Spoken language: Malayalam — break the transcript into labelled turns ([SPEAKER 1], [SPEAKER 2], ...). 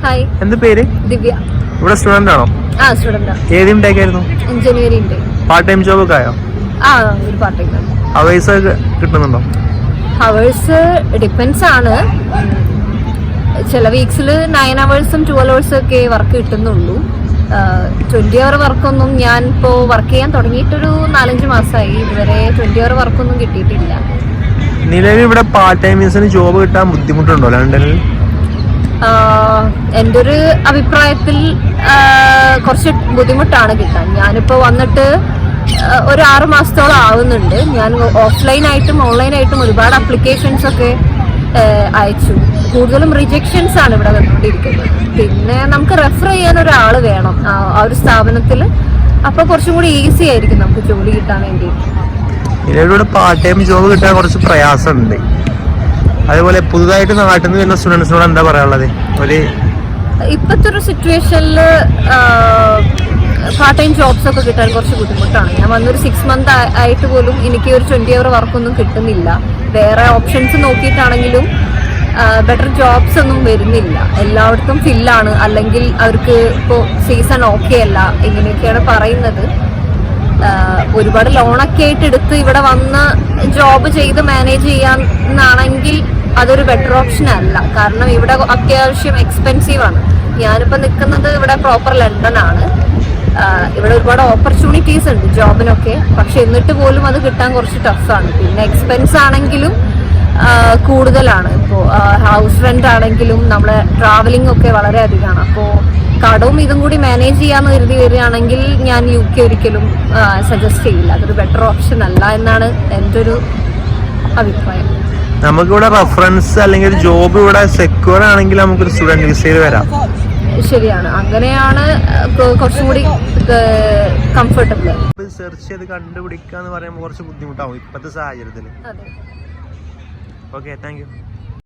[SPEAKER 1] ഹായ്,
[SPEAKER 2] എന്ത് പേര്?
[SPEAKER 1] ദിവ്യ.
[SPEAKER 2] ഇവിടെ സ്റ്റുഡന്റ് ആണോ?
[SPEAKER 1] സ്റ്റുഡന്റ്.
[SPEAKER 2] ഏത് ഇൻടേക്ക് ആയിരുന്നു?
[SPEAKER 1] എഞ്ചിനീയറിംഗ്.
[SPEAKER 2] പാർട്ട് ടൈം ജോബ് ഒക്കെ ആയോ?
[SPEAKER 1] ഒരു പാർട്ട് ടൈം.
[SPEAKER 2] അവേഴ്സ് കിട്ടുന്നുണ്ടോ?
[SPEAKER 1] ഹവേഴ്സ് ഡിപ്പെൻസ് ആണ്. ചില വീക്സിൽ 9 hours 12 hours ഒക്കെ വർക്ക് കിട്ടുന്നുള്ളൂ. 20 hour വർക്കൊന്നും ഞാൻ ഇപ്പോൾ വർക്ക് ചെയ്യാൻ തുടങ്ങിയിട്ടൊരു 4-5 മാസമായി. ഇതുവരെ 20 hour വർക്കൊന്നും കിട്ടിയിട്ടില്ല.
[SPEAKER 2] നിലവിൽ ഇവിടെ പാർട്ട് ടൈമേഴ്സിന് ജോബ് കിട്ടാൻ ബുദ്ധിമുട്ടുണ്ടോ ലണ്ടനിൽ?
[SPEAKER 1] എൻ്റെ ഒരു അഭിപ്രായത്തിൽ കുറച്ച് ബുദ്ധിമുട്ടാണ് കിട്ടാൻ. ഞാനിപ്പോൾ വന്നിട്ട് ഒരു 6 മാസത്തോളം ആവുന്നുണ്ട്. ഞാൻ ഓഫ്ലൈനായിട്ടും ഓൺലൈനായിട്ടും ഒരുപാട് അപ്ലിക്കേഷൻസ് ഒക്കെ അയച്ചു. കൂടുതലും റിജക്ഷൻസ് ആണ് ഇവിടെ വന്നുകൊണ്ടിരിക്കുന്നത്. പിന്നെ നമുക്ക് റെഫർ ചെയ്യാൻ ഒരാൾ വേണം ആ ഒരു സ്ഥാപനത്തിൽ. അപ്പോൾ കുറച്ചും കൂടി ഈസി ആയിരിക്കും നമുക്ക് ജോലി കിട്ടാൻ വേണ്ടിയിട്ട്.
[SPEAKER 2] നിലവിലൂടെ പാർട്ട് ടൈം ജോബ് കിട്ടാൻ കുറച്ച് പ്രയാസമുണ്ട്. അതേപോലെ പുതുതായിട്ട് നാട്ടിൽ നിന്ന് വരുന്ന സ്റ്റുഡൻസിനോട് എന്താ പറയാനുള്ളത്?
[SPEAKER 1] ഇപ്പോഴത്തെ ഒരു സിറ്റുവേഷനിൽ പാർട്ട് ടൈം ജോബ്സ് ഒക്കെ കിട്ടാൻ കുറച്ച് ബുദ്ധിമുട്ടാണ്. ഞാൻ വന്നൊരു 6 months ആയിട്ട് പോലും എനിക്ക് ഒരു 20 hour വർക്കൊന്നും കിട്ടുന്നില്ല. വേറെ ഓപ്ഷൻസ് നോക്കിയിട്ടാണെങ്കിലും ബെറ്റർ ജോബ്സ് ഒന്നും വരുന്നില്ല. എല്ലായിടത്തും ഫില്ലാണ്, അല്ലെങ്കിൽ അവർക്ക് ഇപ്പോൾ സീസൺ ഓക്കെ അല്ല, ഇങ്ങനെയൊക്കെയാണ് പറയുന്നത്. ഒരുപാട് ലോണൊക്കെ ആയിട്ട് എടുത്ത് ഇവിടെ വന്ന് ജോബ് ചെയ്ത് മാനേജ് ചെയ്യാന്നാണെങ്കിൽ അതൊരു ബെറ്റർ ഓപ്ഷൻ അല്ല. കാരണം ഇവിടെ അത്യാവശ്യം എക്സ്പെൻസീവ് ആണ്. ഞാനിപ്പോൾ നിൽക്കുന്നത് ഇവിടെ പ്രോപ്പർ ലണ്ടൻ ആണ്. ഇവിടെ ഒരുപാട് ഓപ്പർച്യൂണിറ്റീസ് ഉണ്ട് ജോബിനൊക്കെ. പക്ഷെ എന്നിട്ട് പോലും അത് കിട്ടാൻ കുറച്ച് ടഫാണ്. പിന്നെ എക്സ്പെൻസ് ആണെങ്കിലും കൂടുതലാണ്. ഇപ്പോൾ ഹൗസ് റെന്റ് ആണെങ്കിലും നമ്മുടെ ട്രാവലിംഗ് ഒക്കെ വളരെ അധികമാണ്. അപ്പോൾ കടവും ഇതും കൂടി മാനേജ് ചെയ്യാന്ന് കരുതി വരികയാണെങ്കിൽ ഞാൻ UK ഒരിക്കലും സജസ്റ്റ് ചെയ്യില്ല. അതൊരു ബെറ്റർ ഓപ്ഷൻ അല്ല എന്നാണ് എൻ്റെ ഒരു അഭിപ്രായം.
[SPEAKER 2] നമുക്കിവിടെ റെഫറൻസ് അല്ലെങ്കിൽ ജോബ് ഇവിടെ സെക്യൂർ ആണെങ്കിൽ നമുക്കൊരു സ്റ്റുഡന്റ് വിസയിൽ വരാം.
[SPEAKER 1] ശരിയാണ്, അങ്ങനെയാണ് കുറച്ചും കൂടി കംഫർട്ടബിൾ.
[SPEAKER 2] സെർച്ച് ചെയ്ത് കണ്ടുപിടിക്കുക എന്ന് പറയുമ്പോൾ കുറച്ച് ബുദ്ധിമുട്ടാവും ഇപ്പോഴത്തെ സാഹചര്യത്തിൽ.
[SPEAKER 1] അതെ.
[SPEAKER 2] Okay, thank you.